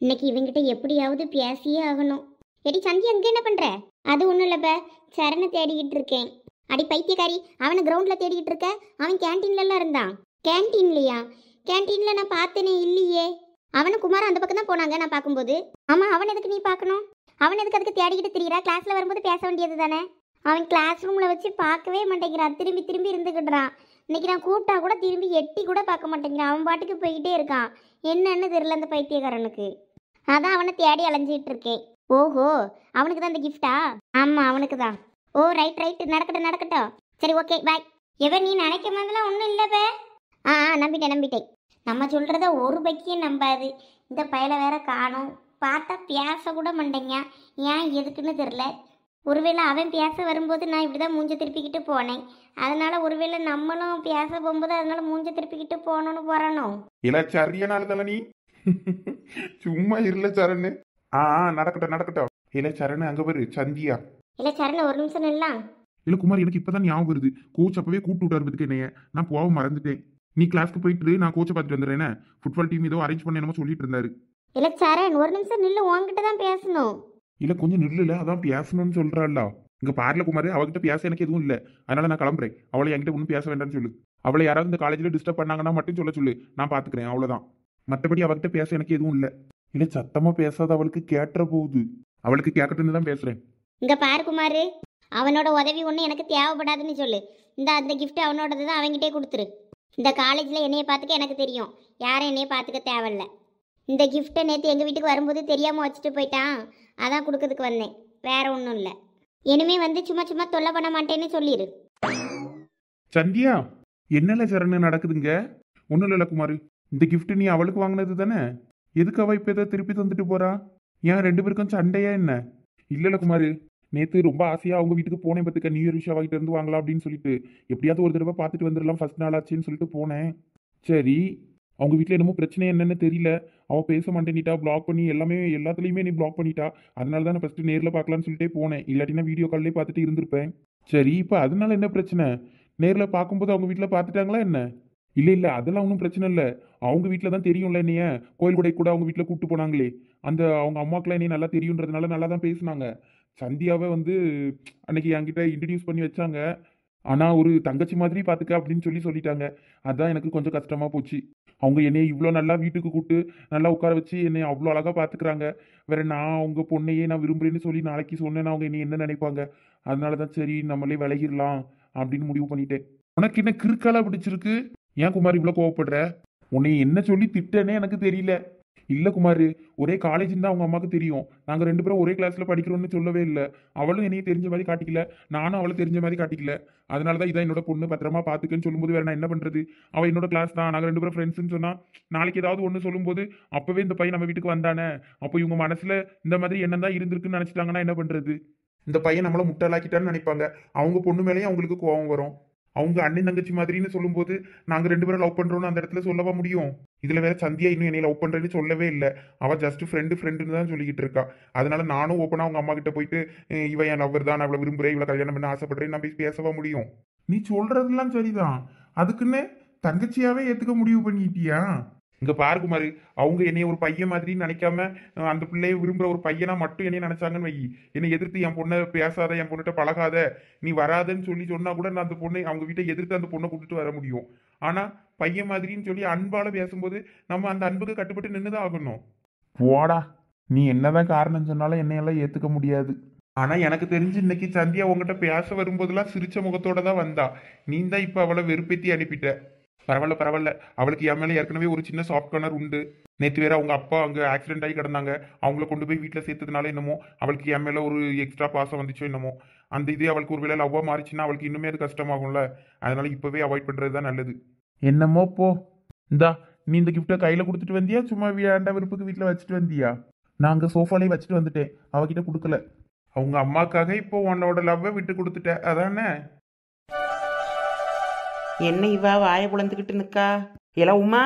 இன்னைக்கு இவன்கிட்ட எப்படியாவது பேசியே ஆகணும். எடி சந்தி, அங்கே என்ன பண்ணுற? அது ஒன்றும் இல்லைப்ப, சரணை தேடிக்கிட்டு இருக்கேன். அடி பைத்தியக்காரி, அவனை கிரவுண்டில் தேடிக்கிட்டு இருக்க. அவன் கேன்டீன்லலாம் இருந்தான். கேன்டீன்லையா? கேன்டீனில் நான் பார்த்தேனே இல்லையே. அவனும் குமார் அந்த பக்கம் தான் போனாங்க நான் பார்க்கும்போது. ஆமாம், அவன் எதுக்கு நீ பார்க்கணும்? அவன் எதுக்கு அதுக்கு தேடிக்கிட்டு திரியிறா? கிளாஸில் வரும்போது பேச வேண்டியது தானே. அவன் கிளாஸ் ரூமில் வச்சு பார்க்கவே மாட்டேங்கிறான், திரும்பி திரும்பி இருந்துக்கிட்டுறான். இன்னைக்கு நான் கூப்பிட்டா கூட திரும்பி எட்டி கூட பார்க்க மாட்டேங்கிறான். அவன் பாட்டுக்கு போய்கிட்டே இருக்கான். என்னன்னு தெரியல அந்த பைத்தியக்காரனுக்கு. அதான் அவனை தேடி அலைஞ்சிட்டு இருக்கேன். ஓஹோ, அவனுக்கு தான் இந்த கிஃப்டா? ஆமாம், அவனுக்கு தான். ஓ ரைட், நடக்கட்டும். சரி, ஓகே, பாய். எவன் நீ நினைக்கும் போதெல்லாம் ஒன்றும் இல்லைப்ப. நம்பிட்டேன். நம்ம சொல்கிறத ஒரு பைக்கையும் நம்பாது. இந்த பயலை வேற காணும். பார்த்தா பேச கூட மாட்டேங்க. ஏன் எதுக்குன்னு தெரில. ஒருவேளை அவன் பேச வரும்போது நான் இப்படி தான் மூஞ்ச திருப்பிக்கிட்டு போனேன். அதனால ஒருவேளை நம்மளும் பேச போகும்போது அதனால மூஞ்ச திருப்பிக்கிட்டு போகணும்னு போறானோ? இல்ல சரியான தானே நீ சும்மா இருல சரணு. நடக்கட்டும். இல்ல சரணு, அங்க பாரு சந்தியா. இல்ல சரணு, ஒரு நிமிஷம் எல்லாம். இல்ல குமார், எனக்கு இப்பதான் ஞாபகம் வருது. கோச் அப்பவே கூப்பிட்டு விட்டாரு என்னைய. நான் போக மறந்துட்டேன். நீ கிளாஸ்க்கு போயிட்டு நான் கோச்சை பார்த்துட்டு வந்துடுறேன். ஃபுட்பால் டீம் ஏதோ அரேஞ்ச் பண்ண என்னமோ சொல்லிட்டு இருந்தாரு. இல்ல சரண், ஒரு நிமிஷம் நில்லு, உன்கிட்ட தான் பேசணும். இல்ல கொஞ்சம் நில்லுல, அதான் பேசணும்னு சொல்றாள்ல. இங்க பாருல குமார், அவகிட்ட பேச எனக்கு எதுவும் இல்ல. அதனால நான் கிளம்புறேன். அவளை என்கிட்ட ஒன்றும் பேச வேண்டாம்னு சொல்லு. அவளை யாராவது இந்த காலேஜ்ல டிஸ்டர்ப் பண்ணாங்கன்னா மட்டும் சொல்லு, நான் பாத்துக்கிறேன். அவ்வளவுதான். மற்றபடி அவகிட்ட பேச எனக்கு எதுவும் இல்ல. இல்ல சத்தமா பேசாத, அவளுக்கு கேட்டுற போகுது. அவளுக்கு கேட்கட்டுன்னு தான் பேசுறேன். இங்க பாரு குமாரு, அவனோட உதவி ஒன்றும் எனக்கு தேவைப்படாதுன்னு சொல்லு. அந்த கிஃப்ட் அவனோடது தான், அவங்கிட்டே கொடுத்துரு. இந்த காலேஜில் என்னைய பார்த்துக்க எனக்கு தெரியும், யாரும் என்னைய பார்த்துக்க தேவையில்ல. இந்த கிஃப்ட்டை நேற்று எங்கள் வீட்டுக்கு வரும்போது தெரியாமல் வச்சுட்டு போயிட்டான், அதான் கொடுக்கறதுக்கு வந்தேன், வேற ஒன்றும் இல்லை. இனிமே வந்து சும்மா தொல்லை பண்ண மாட்டேன்னு சொல்லிடு. சந்தியா, என்னல சரணு நடக்குதுங்க? ஒன்றும் இல்லை குமார், இந்த gift நீ அவளுக்கு வாங்கினது தானே? எதுக்கு அவ இப்போ இதை திருப்பி தந்துட்டு போறா? ஏன் ரெண்டு பேருக்கும் சண்டையா என்ன? இல்லைல்ல குமார், நேற்று ரொம்ப ஆசையாக அவங்க வீட்டுக்கு போனேன் பார்த்துக்க, நியூ இயர் விஷயம் அவகிட்ட இருந்து வாங்கலாம் அப்படின்னு சொல்லிட்டு. எப்படியாவது ஒரு தடவை பார்த்துட்டு வந்துடலாம் ஃபர்ஸ்ட் நாள் ஆச்சுன்னு சொல்லிட்டு போனேன். சரி, அவங்க வீட்டில் என்னமோ பிரச்சனை என்னன்னு தெரியல. அவள் பேச மாட்டேனிட்டா, பிளாக் பண்ணி எல்லாத்துலேயுமே நீ பிளாக் பண்ணிட்டா. அதனால தான் நான் ஃபஸ்ட்டு நேரில் பார்க்கலான்னு சொல்லிட்டே போனேன். இல்லாட்டினா வீடியோ கால்லே பார்த்துட்டு இருந்திருப்பேன். சரி, இப்போ அதனால என்ன பிரச்சனை? நேரில் பார்க்கும்போது அவங்க வீட்டில் பார்த்துட்டாங்களா என்ன? இல்லை அதெல்லாம் ஒன்றும் பிரச்சனை இல்லை. அவங்க வீட்டில் தான் தெரியும்ல என்னைய, கோயில் கொடை கூட அவங்க வீட்டில் கூப்பிட்டு போனாங்களே. அந்த அவங்க அம்மாக்கெல்லாம் என்னைய நல்லா தெரியுன்றதுனால நல்லா தான் பேசினாங்க. சந்தியாவை வந்து அன்னைக்கு என்கிட்ட இன்ட்ரடியூஸ் பண்ணி வச்சாங்க. ஆனால் ஒரு தங்கச்சி மாதிரி பார்த்துக்க அப்படின்னு சொல்லிட்டாங்க. அதான் எனக்கு கொஞ்சம் கஷ்டமாக போச்சு. அவங்க என்னைய இவ்வளோ நல்லா வீட்டுக்கு கூப்பிட்டு நல்லா உட்கார வச்சு என்னை அவ்வளோ அழகாக பார்த்துக்கிறாங்க. வேற நான் அவங்க பொண்ணையே நான் விரும்புகிறேன்னு சொல்லி நாளைக்கு சொன்னேன்னா அவங்க என்னை என்ன நினைப்பாங்க? அதனால தான் சரி நம்மளே விலகிடலாம் அப்படின்னு முடிவு பண்ணிட்டேன். உனக்கு என்ன கிறுக்காலா பிடிச்சிருக்கு? ஏன் குமார் இவ்வளோ கோவப்படுற? உன்னை என்ன சொல்லி திட்டனே எனக்கு தெரியல. இல்லை குமார், ஒரே காலேஜ்னு தான் அவங்க அம்மாவுக்கு தெரியும். நாங்கள் ரெண்டு பேரும் ஒரே கிளாஸில் படிக்கிறோன்னு சொல்லவே இல்லை. அவளும் என்னைய தெரிஞ்ச மாதிரி காட்டிக்கல, நானும் அவளை தெரிஞ்ச மாதிரி காட்டிக்கல. அதனால தான் இதான் என்னோட பொண்ணு, பத்திரமா பார்த்துக்கன்னு சொல்லும்போது வேற நான் என்ன பண்ணுறது? அவள் என்னோட கிளாஸ் தான், நாங்கள் ரெண்டு பேரும் ஃப்ரெண்ட்ஸ்ன்னு சொன்னால் நாளைக்கு ஏதாவது ஒன்று சொல்லும்போது அப்போவே இந்த பையன் நம்ம வீட்டுக்கு வந்தானே, அப்போ இவங்க மனசில் இந்த மாதிரி எண்ணம் தான் இருந்திருக்குன்னு நினச்சிட்டாங்கன்னா என்ன பண்ணுறது? இந்த பையன் நம்மளை முட்டாளாக்கிட்டான்னு நினைப்பாங்க. அவங்க பொண்ணு மேலேயும் அவங்களுக்கு கோவம் வரும். அவங்க அண்ணன் தங்கச்சி மாதிரின்னு சொல்லும்போது நாங்கள் ரெண்டு பேரும் லவ் பண்ணுறோன்னு அந்த இடத்துல சொல்லவா முடியும்? இதில் வேற சந்தியா இன்னும் என்னை லவ் பண்ணுறேன்னு சொல்லவே இல்லை. அவள் ஜஸ்ட் ஃப்ரெண்டுன்னு தான் சொல்லிக்கிட்டு இருக்கா. அதனால நானும் ஓப்பனாக அவங்க அம்மா கிட்ட போயிட்டு இவ என் லவ்வர் தான், நான் இவ்வளோ விரும்புகிறேன், இவ்வளோ கல்யாணம் பண்ண ஆசைப்படுறேன், நான் போய் பேசவா முடியும்? நீ சொல்றதெல்லாம் சரிதான், அதுக்குன்னு தங்கச்சியாவே ஏற்றுக்க முடிவு பண்ணிட்டியா? இங்க பாரு குமார், அவங்க என்னைய ஒரு பையன் மாதிரி நினைக்காம அந்த பிள்ளைய விரும்புற ஒரு பையனா மட்டும் என்னைய நினைச்சாங்கன்னு வை, என்னை எதிர்த்து என் பொண்ணை பேசாத, என் பொண்ணுகிட்ட பழகாத, நீ வராதன்னு சொன்னா கூட நான் அந்த பொண்ணை அவங்க வீட்டை எதிர்த்து அந்த பொண்ணை கூப்பிட்டு வர முடியும். ஆனா பையன் மாதிரின்னு சொல்லி அன்பால பேசும்போது நம்ம அந்த அன்புக்கு கட்டுப்பட்டு நின்றுதான் ஆகணும். போடா, நீ என்னதான் காரணம் சொன்னாலும் என்னையெல்லாம் ஏத்துக்க முடியாது. ஆனா எனக்கு தெரிஞ்சு இன்னைக்கு சந்தியா உங்ககிட்ட பேச வரும்போதெல்லாம் சிரிச்ச முகத்தோட தான் வந்தா. நீ தான் இப்ப அவளை வெறுப்பேத்தி அனுப்பிட்ட. பரவாயில்ல, அவளுக்கு என் மேலே ஏற்கனவே ஒரு சின்ன சாஃப்ட் கார்னர் உண்டு. நேற்று வேற அவங்க அப்பா அங்கே ஆக்சிடென்ட் ஆகி கிடந்தாங்க, அவங்கள கொண்டு போய் வீட்டில் சேர்த்ததுனால என்னமோ அவளுக்கு என் மேலே ஒரு எக்ஸ்ட்ரா பாசம் வந்துச்சோ என்னமோ. அந்த இதே அவளுக்கு ஒரு வேளை லவ்வாக மாறிச்சுன்னா அவளுக்கு இன்னுமே அது கஷ்டமாகும்ல. அதனால இப்போவே அவாய்ட் பண்ணுறது தான் நல்லது. என்னமோ போ. இந்தா, நீ இந்த கிஃப்ட்டை கையில் கொடுத்துட்டு வந்தியா, சும்மா வேண்டாம் விருப்புக்கு வீட்டில் வச்சுட்டு வந்தியா? நான் அங்கே சோஃபாலே வச்சுட்டு வந்துட்டேன், அவகிட்ட கொடுக்கல. அவங்க அம்மாக்காக இப்போ உன்னோட லவ்வை விட்டு கொடுத்துட்ட, அதானே? என்ன இவா வாயை புலந்துக்கிட்டு நிற்கா? எல உமா,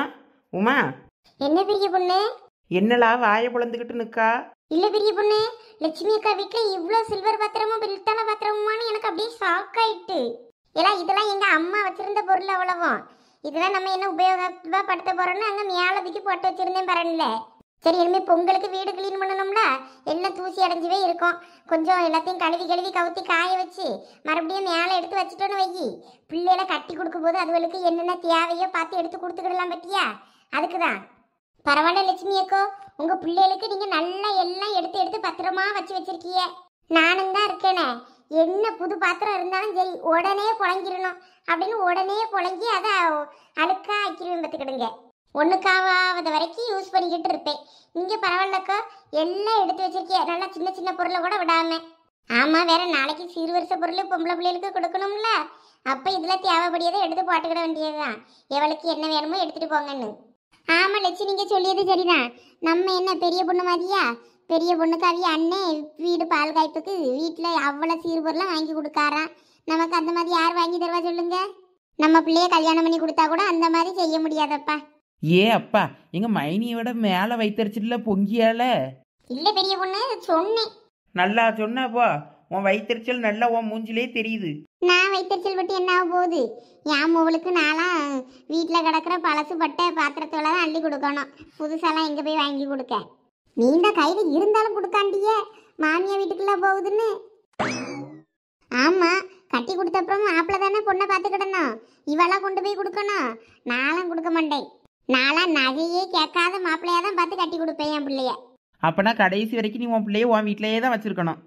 உமா, என்ன பெரிய பொண்ணு? என்னலா வாயை புலந்துக்கிட்டு நிற்கா? இல்ல பெரிய பொண்ணு, லட்சுமி அக்கா வீட்டுல இவ்ளோ சில்வர் பாத்திரமும் பில்தான பாத்திரமுமானு எனக்கு அப்படியே ஷாக் ஆயிட்டு. எல்லாம் இதெல்லாம் எங்க அம்மா வச்சிருந்த பொருள் அவ்வளவும். இதெல்லாம் நம்ம என்ன உபயோகமா படுத்த போறோம்னு அங்க மேலதுக்கு போட்டு வச்சிருந்தேன் பரன்ல. சரி, இனிமே பொங்கலுக்கு வீடு கிளீன் பண்ணணும்ல, எல்லாம் தூசி அடைஞ்சவே இருக்கும். கொஞ்சம் எல்லாத்தையும் கழுவி கவுத்தி காய வச்சு மறுபடியும் மேலே எடுத்து வச்சுட்டோன்னு வை. பிள்ளைகளை கட்டி கொடுக்கும் போது அதுகளுக்கு என்னென்ன தேவையோ பார்த்து எடுத்து கொடுத்துக்கிடலாம் பத்தியா? அதுக்கு தான். பரவாயில்ல லட்சுமி அக்கோ, உங்க பிள்ளைகளுக்கு நீங்க நல்லா எல்லாம் எடுத்து பத்திரமா வச்சிருக்கீங்க. நானும் தான் இருக்கேனே, என்ன புது பாத்திரம் இருந்தாலும் சரி உடனே புழங்கிடணும் அப்படின்னு உடனே புழங்கி அதை அழுக்கா ஆக்கிடுவேன் பார்த்துக்கிடுங்க. ஒன்றுக்காவாத வரைக்கும் யூஸ் பண்ணிக்கிட்டு இருப்பேன். நீங்கள் பரவாயில்லக்கா, எல்லாம் எடுத்து வச்சிருக்கிய, நல்லா சின்ன பொருளை கூட விடாம. ஆமாம், வேற நாளைக்கு சீர்வரிச பொருள் பொம்பளை பிள்ளைகளுக்கு கொடுக்கணும்ல, அப்போ இதில் தேவைப்படியதை எடுத்து போட்டுக்கிட வேண்டியதுதான். எவளுக்கு என்ன வேணுமோ எடுத்துகிட்டு போங்கன்னு. ஆமாம் லட்சுமி, நீங்கள் சொல்லியது சரிதான். நம்ம என்ன பெரிய பொண்ணு மாதிரியா? பெரிய பொண்ணுக்கு அவிய அண்ணே வீடு பால் காய்ப்புக்கு வீட்டில் அவ்வளோ சீர்பொருளாம் வாங்கி கொடுக்காராம். நமக்கு அந்த மாதிரி யார் வாங்கி தருவா சொல்லுங்க? நம்ம பிள்ளைய கல்யாணம் பண்ணி கொடுத்தா கூட அந்த மாதிரி செய்ய முடியாதப்பா. ஏ அப்பா, எங்க மைனியோட மேலே வைத்தறிச்சிட்டுல பொங்கியால? இல்ல பெரிய பொண்ணு, சொன்னேன். நல்லா சொன்னப்பா, உன் வைத்தறிச்சல் நல்லா உன் மூஞ்சிலே தெரியுது. நான் வைத்தறிச்சல் பட்டு என்ன ஆக போகுது? என் மூவலுக்கு நான்லாம் வீட்டில் கிடக்கிற பழசு பட்டை பாத்திரத்தோட தான் அள்ளி கொடுக்கணும். புதுசாலாம் எங்கே போய் வாங்கி கொடுக்க? நீண்ட கையில் இருந்தாலும் கொடுக்காண்டிய மாமியா வீட்டுக்குள்ள போகுதுன்னு. ஆமாம், கட்டி கொடுத்த அப்புறம் மாப்பிள்ள தானே பொண்ணை பார்த்துக்கிடணும். இவெல்லாம் கொண்டு போய் கொடுக்கணும். நான்லாம் கொடுக்க மாட்டேன். நான்லாம் நகையே கேட்காத மாப்பிள்ளையா தான் பார்த்து கட்டி கொடுப்பேன் என் பிள்ளைய. அப்பனா கடைசி வரைக்கும் நீ உன் பிள்ளைய உன் வீட்டிலேயே தான் வச்சிருக்கணும்.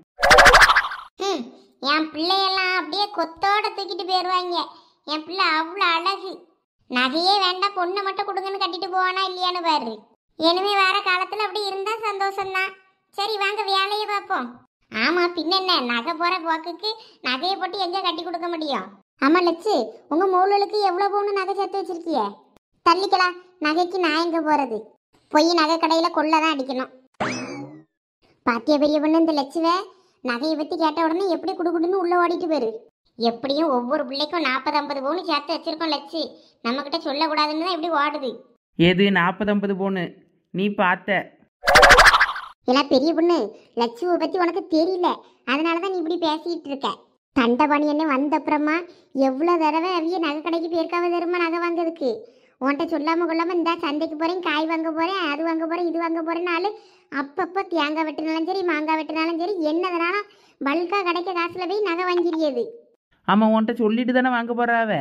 என் பிள்ளையெல்லாம் அப்படியே கொத்தோட தூக்கிட்டு போயிடுவாங்க. என் பிள்ளை அவ்வளோ அழகு. நகையே வேண்டாம், பொண்ணை மட்டும் கொடுங்கன்னு கட்டிட்டு போவானா இல்லையான்னு பாரு. இனிமே வர காலத்தில் அப்படி இருந்தால் சந்தோஷம்தான். சரி வாங்க வேலையை பார்ப்போம். ஆமாம், பின்ன என்ன, நகை போகிற போக்குக்கு நகையை போட்டு எங்கே கட்டி கொடுக்க முடியும்? ஆமாம் லட்சு, உங்கள் மோளுக்கு எவ்வளோ பவுன் நகை சேர்த்து வச்சிருக்கிய? தள்ளிக்கலாம். நகைக்கு நான் எங்க போறது? போய் நகை கடையில கொள்ளதான் அடிக்கணும். பாத்தியா பெரிய பொண்ணு, இந்த லட்சுவ நகையை பத்தி கேட்ட உடனே எப்படி குடுக்குடுன்னு உள்ள ஓடிட்டு போயிரு. எப்படியும் ஒவ்வொரு பிள்ளைக்கும் 40-50 பவுன் சேர்த்து வச்சிருக்கோம் லட்சு. நம்ம கிட்ட சொல்லக்கூடாதுன்னு தான் இப்படி ஓடுது. எது 40-50 பவுனு நீ பார்த்த? எல்லாம் பெரிய பொண்ணு, லட்சுவை பத்தி உனக்கு தெரியல, அதனாலதான் நீ இப்படி பேசிட்டு இருக்க. தண்டபாணி என்ன வந்த அப்புறமா எவ்வளவு தடவை அவிய நகை கடைக்கு போயிருக்காவ தெரியுமா நகை வாங்குறதுக்கு. உன்கிட்ட சொல்லாம கொள்ளாம இந்த சந்தைக்கு போறேன், காய் வாங்க போறேன், அது வாங்க போறேன், இது வாங்க போறேன்னாலும் அப்பப்போ தேங்காய் வெட்டினாலும் சரி மாங்காய் வெட்டினாலும் சரி என்னதுனாலும் பல்கா கிடைக்க காசுல போய் நகை வாங்கிடுது. ஆமாம், உன்கிட்ட சொல்லிட்டு தானே வாங்க போறாவ.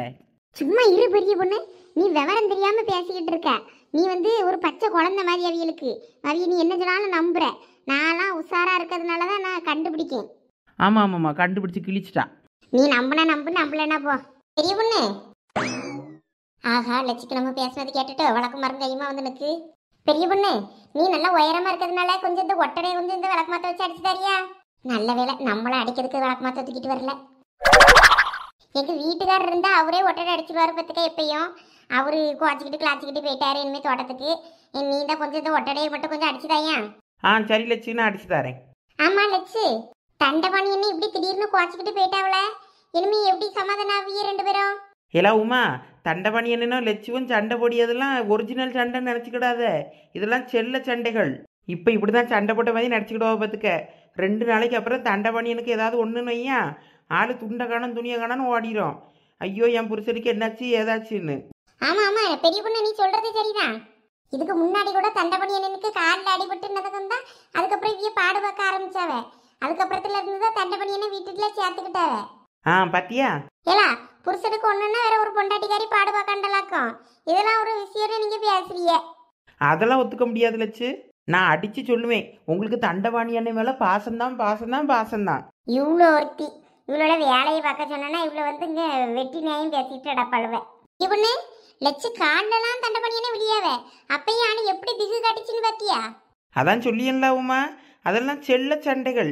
சும்மா இரு பெரிய பொண்ணு, நீ விவரம் தெரியாம பேசிக்கிட்டு இருக்க. நீ ஒரு பச்சை குழந்தை மாதிரி அவியலுக்கு. அவிய நீ என்ன சொன்னாலும் நம்புற. நான்லாம் உஷாரா இருக்கிறதுனாலதான் நான் கண்டுபிடிக்கேன். ஆமாம் ஆமாம்மா, கண்டுபிடிச்சி கிழிச்சிட்டா. நீ நம்புனா நம்பு, நம்பலன்னா போ. பெரிய பொண்ணு, ஆஹா லட்சுக்கு நம்ம பேசுனது கேட்டுட்டு விளக்கு மரம் கையுமா வந்து நிற்கு. பெரிய பொண்ணு, நீ நல்லா உயரமா இருக்கிறதுனால கொஞ்சம் இந்த ஒட்டடையை கொஞ்சம் இந்த விளக்கு மாத்த வச்சு அடிச்சு தரியா? நல்ல வேலை, நம்மள அடிக்கிறதுக்கு விளக்கு மாத்த தூக்கிட்டு வரல. எங்க வீட்டுக்காரர் இருந்தா அவரே ஒட்டடை அடிச்சிருவாரு பத்துக்க. எப்பயும் அவரு குவாச்சிக்கிட்டு கிளாச்சிக்கிட்டு போயிட்டாரு இனிமே தோட்டத்துக்கு. நீ தான் கொஞ்சம் இந்த ஒட்டடையை மட்டும் கொஞ்சம் அடிச்சுதாயா? சரி லட்சு, நான் அடிச்சு தரேன். ஆமா லட்சு, தண்டபாணி என்ன இப்படி திடீர்னு குவாச்சிக்கிட்டு போயிட்டாவல, இனிமே எப்படி சமாதானம் ஆவிய ரெண்டு பேரும்? ஏலா உமா, தண்டபாணி என்னன்னா லட்சுவும் சண்டை போடியதெல்லாம் ஒரிஜினல் சண்டைன்னு நினச்சிக்கிடாத. இதெல்லாம் செல்ல சண்டைகள். இப்போ இப்படி தான் சண்டை போட்ட மாதிரி நடிச்சுக்கிடுவா பார்த்துக்க. 2 நாளைக்கு அப்புறம் தண்டபாணியனுக்கு ஏதாவது ஒன்றுன்னு வையா, ஆள் துண்டை காணும் துணியை காணும்னு ஓடிடும். ஐயோ என் புருஷனுக்கு என்னாச்சு ஏதாச்சுன்னு. ஆமா ஆமா பெரிய பொண்ணு, நீ சொல்றது சரிதான். இதுக்கு முன்னாடி கூட தண்டபணியனுக்கு காலில் அடிபட்டு நடந்தா அதுக்கப்புறம் இவ பாடு பார்க்க ஆரம்பிச்சாவ. அதுக்கப்புறத்துல இருந்துதான் தண்டபணியனை வீட்டுக்குள்ள சேர்த்துக்கிட்டாவ. பாத்தியா? ஏலா புருஷனுக்கு ஒண்ணுன்னா வேற ஒரு பொண்டாட்டிக்காரி பாடு பார்க்கண்டலாக்கும். இதெல்லாம் ஒரு விஷயம் நீங்க பேசுறீங்க. அதெல்லாம் ஒத்துக்க முடியாது லட்சு. நான் அடிச்சு சொல்லுவேன், உங்களுக்கு தண்டபாணி அண்ணன் மேல பாசம்தான் பாசம்தான் பாசம்தான். இவ்வளோ ஒருத்தி இவளோட வேலையை பார்க்க சொன்னா இவ்வளவு இங்க வெட்டி நியாயம் பேசிட்டு அடப்பழுவ. இவனு லட்சு காண்டெல்லாம் தண்டபணியனே விடியாவ. அப்பயும் ஆனா எப்படி பிகு காட்டிச்சுன்னு பாத்தியா? அதான் சொல்லியன்ல உமா, அதெல்லாம் செல்ல சண்டைகள்.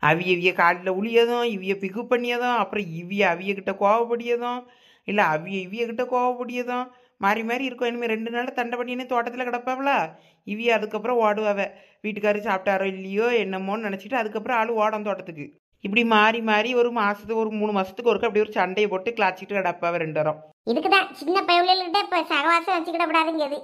அவிய காலில் உளியதும், இவிய பிகு பண்ணியதும், அப்புறம் அவிய கிட்ட கோவப்படியதும், இல்லை இவிய கிட்ட கோவப்படியதும் மாறி மாறி இருக்கும். இனிமேல் 2 நாள் தண்டை பண்ணினே தோட்டத்தில் கிடப்பாவளா. அதுக்கப்புறம் ஓடுவாவ. வீட்டுக்காரர் சாப்பிட்டாரோ இல்லையோ என்னமோன்னு நினச்சிட்டு அதுக்கப்புறம் ஆள் ஓடும் தோட்டத்துக்கு. இப்படி மாறி மாறி ஒரு 3 மாதத்துக்கு ஒருக்க அப்படி ஒரு சண்டையை போட்டு கிளாச்சிட்டு கிடப்பாவ 2 வாரம். இதுக்குதான் சின்ன பயவுள்கிட்ட இப்ப சகவாசம் வச்சுக்கிட கூடாதுங்கிறது.